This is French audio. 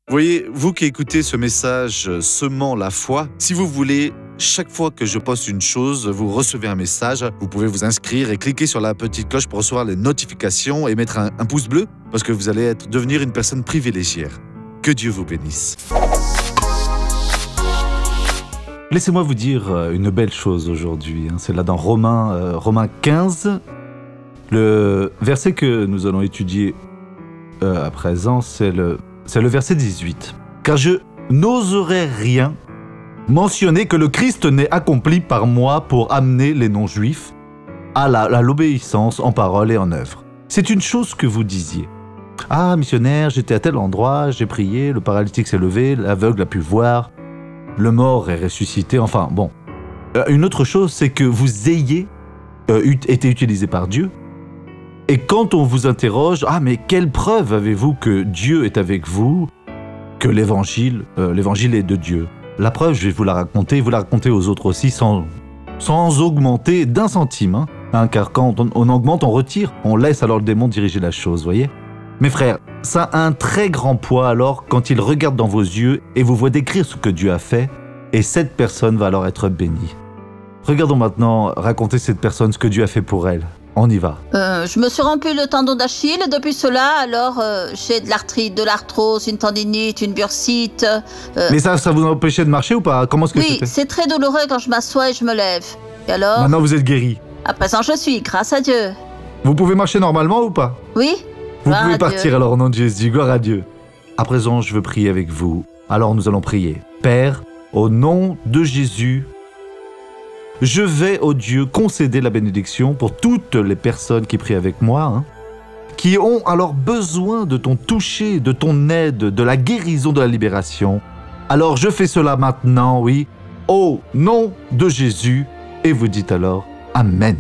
Voyez, vous qui écoutez ce message semant la foi, si vous voulez, chaque fois que je poste une chose, vous recevez un message. Vous pouvez vous inscrire et cliquer sur la petite cloche pour recevoir les notifications et mettre un pouce bleu parce que vous allez devenir une personne privilégiée. Que Dieu vous bénisse. Laissez-moi vous dire une belle chose aujourd'hui. C'est là dans Romains 15. Le verset que nous allons étudier à présent, c'est le verset 18. « Car je n'oserais rien mentionner que le Christ n'ait accompli par moi pour amener les non-juifs à l'obéissance en parole et en œuvre. » C'est une chose que vous disiez. « Ah, missionnaire, j'étais à tel endroit, j'ai prié, le paralytique s'est levé, l'aveugle a pu voir, le mort est ressuscité. » Enfin, bon. Une autre chose, c'est que vous ayez été utilisé par Dieu. Et quand on vous interroge, « Ah, mais quelle preuve avez-vous que Dieu est avec vous, que l'évangile est de Dieu ?» La preuve, je vais vous la raconter aux autres aussi, sans augmenter d'un centime. Car quand on augmente, on retire, on laisse alors le démon diriger la chose, voyez. Mes frères, ça a un très grand poids alors quand il regarde dans vos yeux et vous voit décrire ce que Dieu a fait, et cette personne va alors être bénie. Regardons maintenant raconter cette personne ce que Dieu a fait pour elle. On y va. Je me suis rompu le tendon d'Achille et depuis cela, alors j'ai de l'arthrite, de l'arthrose, une tendinite, une bursite. Mais ça vous empêchait de marcher ou pas? Comment est-ce que Oui, c'était? c'est très douloureux quand je m'assois et je me lève. Et alors? Maintenant vous êtes guéri. À présent je suis, grâce à Dieu. Vous pouvez marcher normalement ou pas? Oui. Vous Gloire pouvez à partir Dieu. alors au nom de Jésus, gloire à Dieu. À présent, je veux prier avec vous. Alors nous allons prier. Père, au nom de Jésus, je vais, ô Dieu, concéder la bénédiction pour toutes les personnes qui prient avec moi, qui ont alors besoin de ton toucher, de ton aide, de la guérison, de la libération. Alors je fais cela maintenant, oui, au nom de Jésus, et vous dites alors Amen.